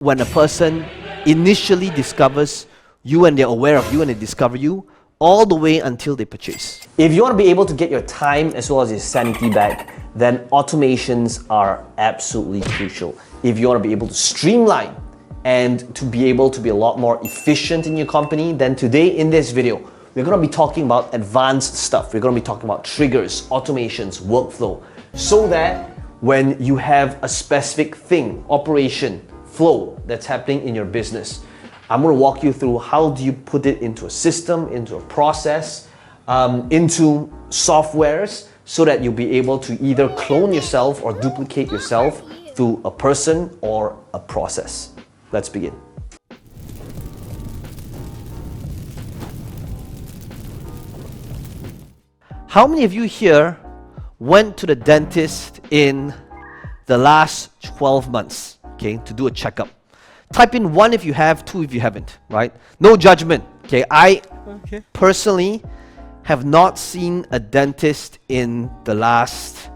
when a person initially discovers you and they're aware of you and they discover you, all the way until they purchase. If you want to be able to get your time as well as your sanity back, then automations are absolutely crucial. If you want to be able to streamline and to be able to be a lot more efficient in your company, then today in this video, we're going to be talking about advanced stuff. We're going to be talking about triggers, automations, workflow, so that when you have a specific thing, operation, flow that's happening in your business, I'm going to walk you through how do you put it into a system, into a process, into softwares, so that you'll be able to either clone yourself or duplicate yourself through a person or a process. Let's begin. How many of you here went to the dentist in the last 12 months, okay, to do a checkup? Type in 1 if you have, 2 if you haven't, right? No judgment, okay? I personally have not seen a dentist in the last,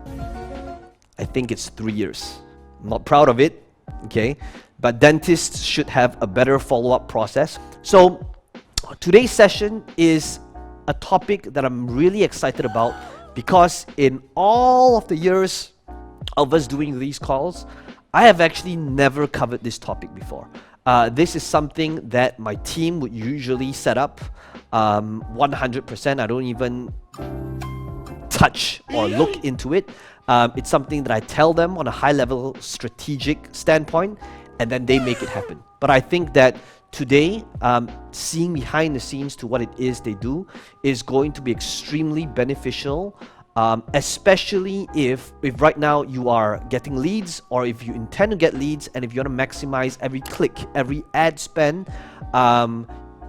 I think it's 3 years. I'm not proud of it, okay? But dentists should have a better follow-up process. So today's session is a topic that I'm really excited about, because in all of the years of us doing these calls, I have actually never covered this topic before. This is something that my team would usually set up 100%. I don't even touch or look into it. It's something that I tell them on a high-level strategic standpoint, and then they make it happen. But I think that today, seeing behind the scenes to what it is they do is going to be extremely beneficial, especially if right now you are getting leads, or if you intend to get leads, and if you want to maximize every click, every ad spend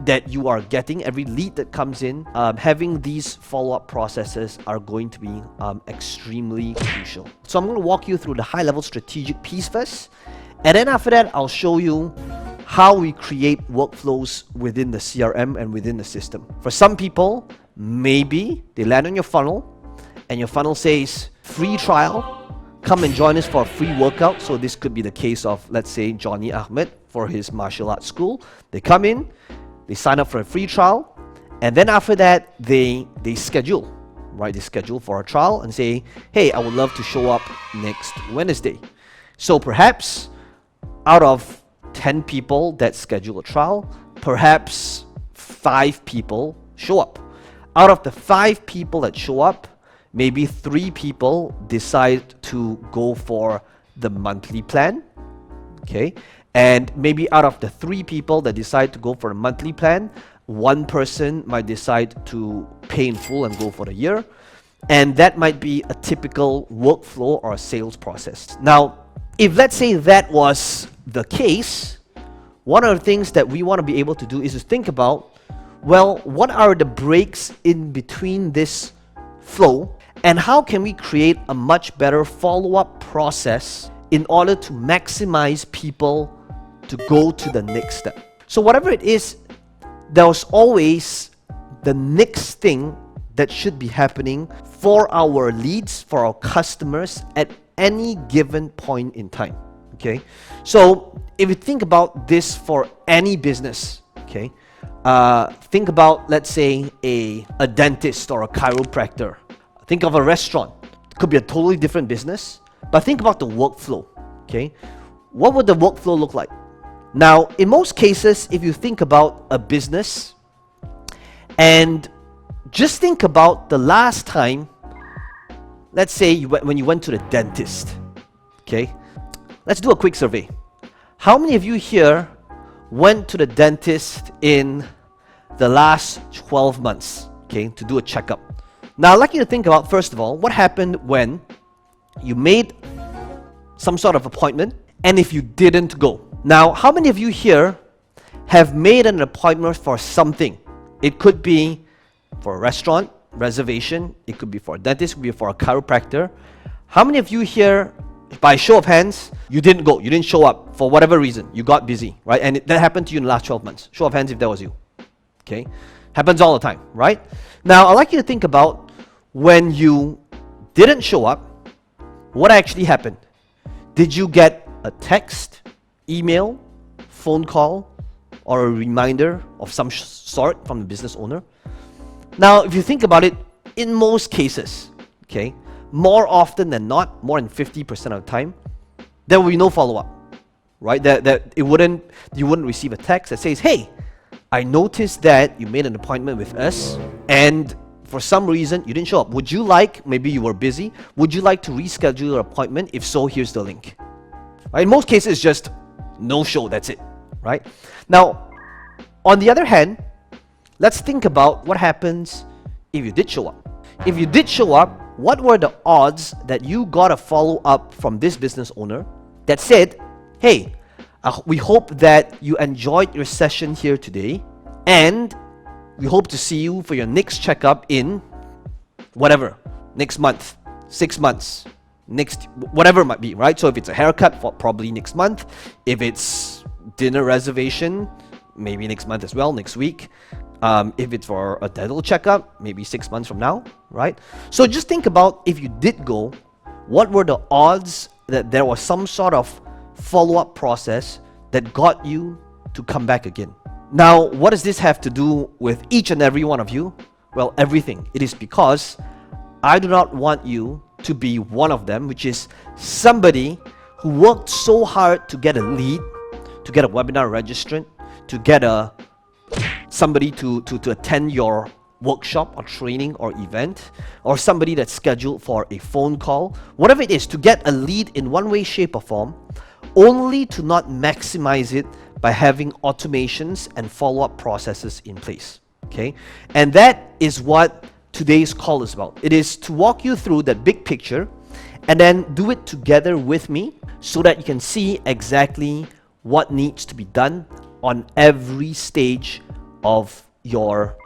that you are getting, every lead that comes in, having these follow-up processes are going to be extremely crucial. So I'm going to walk you through the high-level strategic piece first, and then after that I'll show you how we create workflows within the CRM and within the system. For some people, maybe they land on your funnel and your funnel says free trial, come and join us for a free workout. So this could be the case of, let's say, Johnny Ahmed for his martial arts school. They come in, they sign up for a free trial, and then after that they schedule, right? They schedule for a trial and say, hey, I would love to show up next Wednesday. So perhaps out of 10 people that schedule a trial, perhaps 5 people show up. Out of the 5 people that show up, maybe 3 people decide to go for the monthly plan, okay? And maybe out of the 3 people that decide to go for a monthly plan, 1 person might decide to pay in full and go for the year. And that might be a typical workflow or a sales process. Now, if let's say that was the case, one of the things that we want to be able to do is to think about, well, what are the breaks in between this flow, and how can we create a much better follow-up process in order to maximize people to go to the next step. So whatever it is, there's always the next thing that should be happening for our leads, for our customers at any given point in time, okay? So if you think about this for any business, okay, think about, let's say, a dentist or a chiropractor. Think of a restaurant. It could be a totally different business, but think about the workflow, okay? What would the workflow look like? Now, in most cases, if you think about a business, and just think about the last time, let's say when you went to the dentist, okay? Let's do a quick survey. How many of you here went to the dentist in the last 12 months, okay, to do a checkup? Now, I'd like you to think about, first of all, what happened when you made some sort of appointment, and if you didn't go. Now, how many of you here have made an appointment for something? It could be for a restaurant reservation, it could be for a dentist, it could be for a chiropractor. How many of you here, by show of hands, you didn't go, you didn't show up for whatever reason, you got busy, right? And that happened to you in the last 12 months. Show of hands if that was you, okay? Happens all the time, right? Now, I'd like you to think about when you didn't show up, what actually happened? Did you get a text, email, phone call or a reminder of some sort from the business owner. Now, if you think about it, in most cases, okay, more often than not, more than 50% of the time, there will be no follow-up, right? You wouldn't receive a text that says, hey, I noticed that you made an appointment with us and for some reason you didn't show up. Would you like, maybe you were busy, would you like to reschedule your appointment? If so, here's the link. Right? In most cases, it's just no show, that's it, right? Now, on the other hand, let's think about what happens if you did show up. If you did show up, what were the odds that you got a follow-up from this business owner that said, hey, we hope that you enjoyed your session here today and we hope to see you for your next checkup in whatever, next month, 6 months, next, whatever it might be, right? So if it's a haircut, probably next month. If it's dinner reservation, maybe next month as well, next week. If it's for a dental checkup, maybe 6 months from now, right? So just think about if you did go, what were the odds that there was some sort of follow-up process that got you to come back again? Now, what does this have to do with each and every one of you? Well, everything. It is because I do not want you to be one of them, which is somebody who worked so hard to get a lead, to get a webinar registrant, to get somebody to attend your workshop or training or event, or somebody that's scheduled for a phone call, whatever it is, to get a lead in one way, shape or form, only to not maximize it by having automations and follow-up processes in place, okay? And that is what today's call is about. It is to walk you through that big picture and then do it together with me so that you can see exactly what needs to be done on every stage of your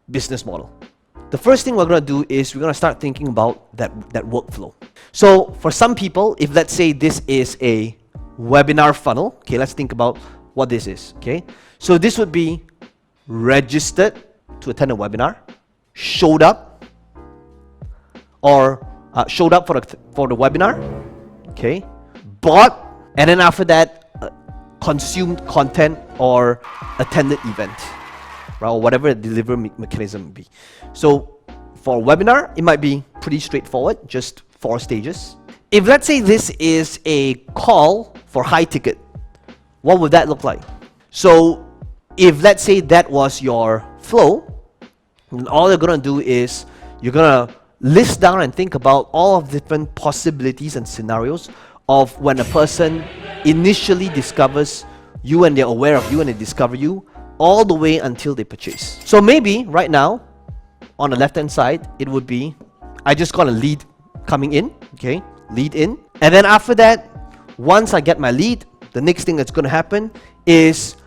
business model. The first thing we're going to do is we're going to start thinking about that workflow. So for some people, if let's say this is a webinar funnel, okay, let's think about what this is, okay? So this would be registered to attend a webinar, showed up, or showed up for the webinar, okay? Bought, and then after that, consumed content or attended event, right? Or whatever the delivery mechanism would be. So for a webinar, it might be pretty straightforward, just 4 stages. If let's say this is a call for high ticket, what would that look like? So if let's say that was your flow, and all you're gonna do is you're gonna list down and think about all of the different possibilities and scenarios of when a person initially discovers you and they're aware of you and they discover you all the way until they purchase. So maybe right now on the left hand side it would be I just got a lead coming in, okay, lead in, and then after that, once I get my lead, the next thing that's going to happen is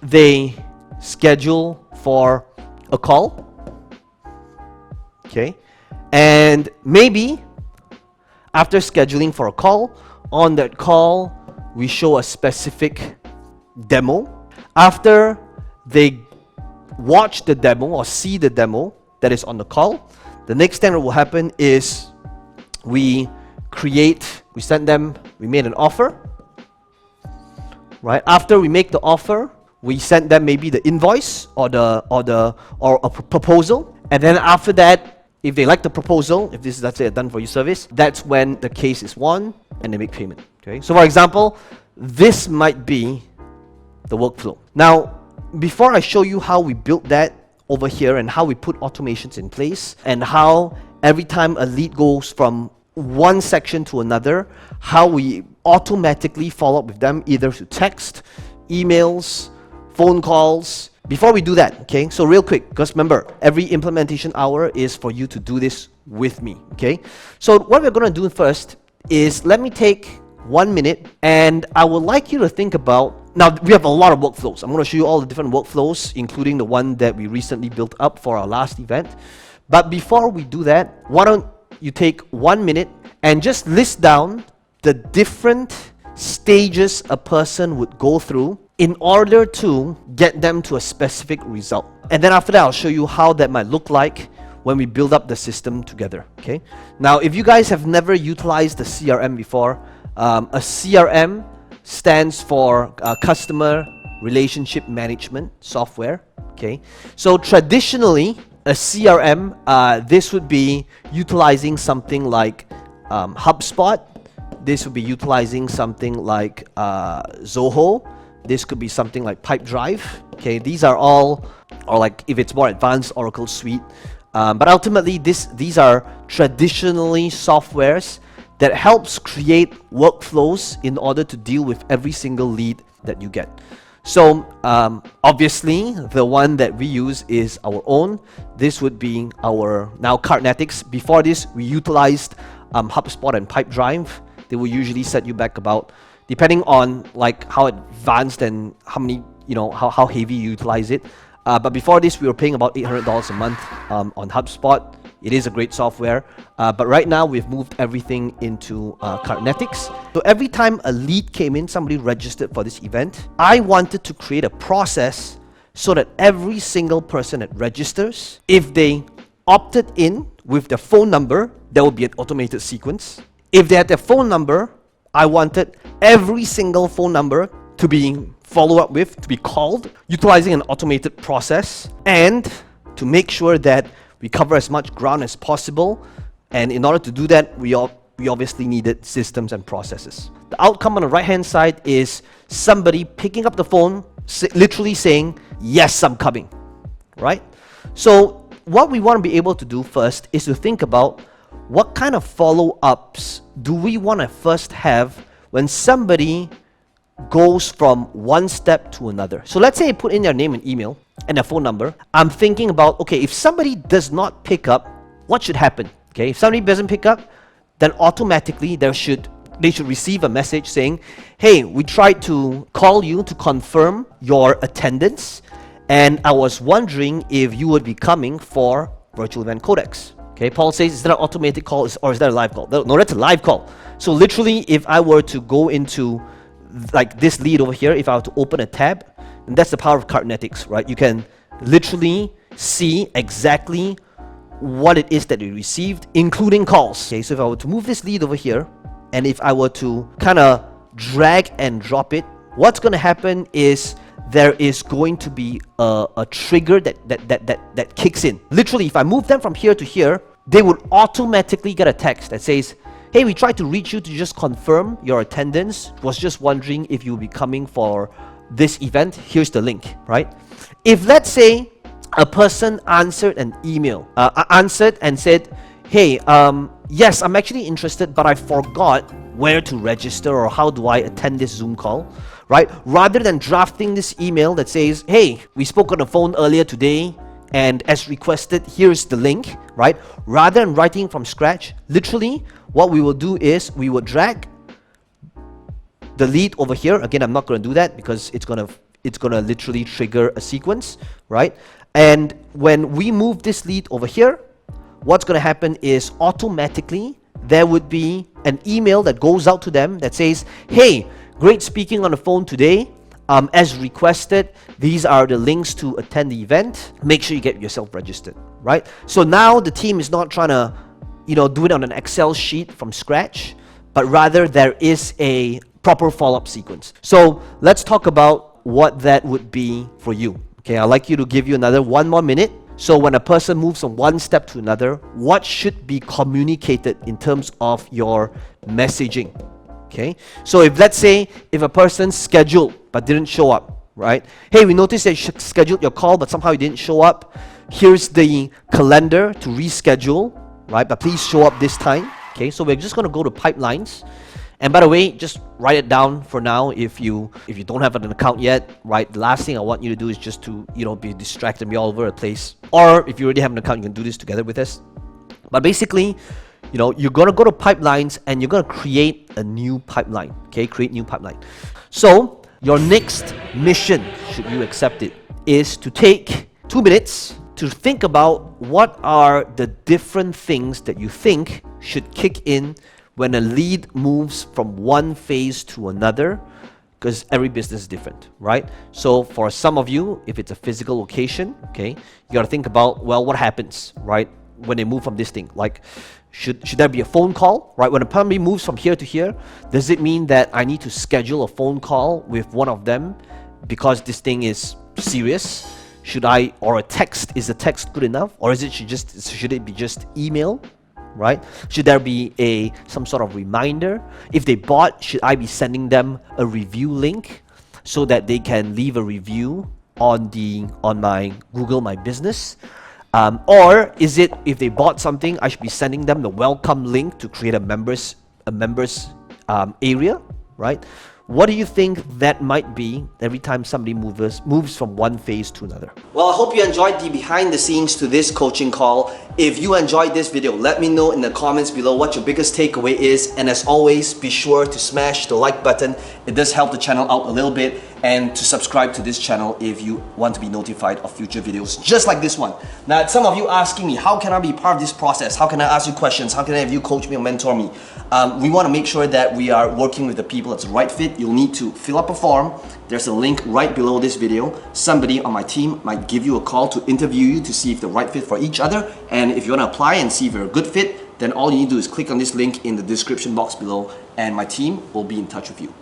they schedule for a call, okay, and maybe after scheduling for a call, on that call we show a specific demo. After they watch the demo or see the demo that is on the call, the next thing that will happen is we made an offer, right? After we make the offer, we send them maybe the invoice or a proposal, and then after that, if they like the proposal, if this is, let's say, a done for you service, that's when the case is won and they make payment. Okay, so for example, this might be the workflow. Now, before I show you how we built that over here and how we put automations in place and how every time a lead goes from one section to another, how we automatically follow up with them either through text, emails, phone calls. Before we do that, okay, so real quick, because remember, every implementation hour is for you to do this with me, okay? So what we're going to do first is let me take 1 minute and I would like you to think about, now we have a lot of workflows. I'm going to show you all the different workflows, including the one that we recently built up for our last event. But before we do that, why don't you take 1 minute and just list down the different stages a person would go through in order to get them to a specific result. And then after that, I'll show you how that might look like when we build up the system together, okay? Now, if you guys have never utilized the CRM before, a CRM stands for Customer relationship management software. Okay, so traditionally a CRM, this would be utilizing something like HubSpot. This would be utilizing something like Zoho. This could be something like Pipedrive. Okay, these are all, or like if it's more advanced, Oracle Suite. But ultimately, these are traditionally softwares that helps create workflows in order to deal with every single lead that you get. So obviously, the one that we use is our own. This would be our now Cardnetics. Before this, we utilized HubSpot and Pipedrive. They will usually set you back about, depending on like how advanced and how many, how heavy you utilize it. But before this, we were paying about $800 a month on HubSpot. It is a great software. But right now, we've moved everything into Cardnetics. So every time a lead came in, somebody registered for this event, I wanted to create a process so that every single person that registers, if they opted in with their phone number, there will be an automated sequence. If they had their phone number, I wanted every single phone number to be followed up with, to be called, utilizing an automated process, and to make sure that we cover as much ground as possible. And in order to do that, we obviously needed systems and processes. The outcome on the right-hand side is somebody picking up the phone, literally saying, yes, I'm coming, right? So what we want to be able to do first is to think about what kind of follow-ups do we want to first have when somebody goes from one step to another. So let's say I put in their name and email and their phone number. I'm thinking about, okay, if somebody does not pick up, what should happen? Okay, if somebody doesn't pick up, then automatically they should receive a message saying, hey, we tried to call you to confirm your attendance, and I was wondering if you would be coming for Virtual Event Codex. Okay, Paul says, is that an automated call or is that a live call? No, that's a live call. So literally, if I were to go into like this lead over here, if I were to open a tab, and that's the power of Cardnetics, right? You can literally see exactly what it is that you received, including calls. Okay, so if I were to move this lead over here, and if I were to kind of drag and drop it, what's going to happen is there is going to be a trigger that kicks in. Literally, if I move them from here to here, they would automatically get a text that says, hey, we tried to reach you to just confirm your attendance. Was just wondering if you'll be coming for this event. Here's the link, right? If let's say a person answered an email, answered and said, hey, yes, I'm actually interested, but I forgot where to register or how do I attend this Zoom call, right? Rather than drafting this email that says, hey, we spoke on the phone earlier today, and as requested, here's the link, right? Rather than writing from scratch, literally, what we will do is we will drag the lead over here. Again, I'm not going to do that because it's gonna literally trigger a sequence, right? And when we move this lead over here, what's going to happen is automatically there would be an email that goes out to them that says, hey, great speaking on the phone today. As requested, these are the links to attend the event. Make sure you get yourself registered, right? So now the team is not trying to, do it on an Excel sheet from scratch, but rather there is a proper follow-up sequence. So let's talk about what that would be for you. Okay, I'd like you to give you another 1 more minute. So when a person moves from one step to another, what should be communicated in terms of your messaging? Okay, so if let's say if a person scheduled but didn't show up, right? Hey, we noticed that you scheduled your call, but somehow you didn't show up. Here's the calendar to reschedule, right? But please show up this time. Okay, so we're just going to go to pipelines. And by the way, just write it down for now. If you don't have an account yet, right? The last thing I want you to do is just to be distracted and be all over the place. Or if you already have an account, you can do this together with us. But basically, you're gonna go to pipelines and you're gonna create a new pipeline. Okay, create new pipeline. So your next mission, should you accept it, is to take 2 minutes to think about what are the different things that you think should kick in when a lead moves from one phase to another, because every business is different, right? So for some of you, if it's a physical location, okay, you gotta think about, well, what happens, right, when they move from this thing? Like, should there be a phone call, right? When a person moves from here to here, does it mean that I need to schedule a phone call with one of them because this thing is serious? Should I, or a text, is a text good enough? Or is it should it be just email, right? Should there be some sort of reminder? If they bought, should I be sending them a review link so that they can leave a review on my Google My Business? Or is it, if they bought something, I should be sending them the welcome link to create a members area, right? What do you think that might be every time somebody moves from one phase to another? Well, I hope you enjoyed the behind the scenes to this coaching call. If you enjoyed this video, let me know in the comments below what your biggest takeaway is. And as always, be sure to smash the like button. It does help the channel out a little bit. And to subscribe to this channel if you want to be notified of future videos just like this one. Now, some of you asking me, how can I be part of this process? How can I ask you questions? How can I have you coach me or mentor me? We want to make sure that we are working with the people that's the right fit. You'll need to fill up a form. There's a link right below this video. Somebody on my team might give you a call to interview you to see if they're right fit for each other. And if you want to apply and see if you're a good fit, then all you need to do is click on this link in the description box below and my team will be in touch with you.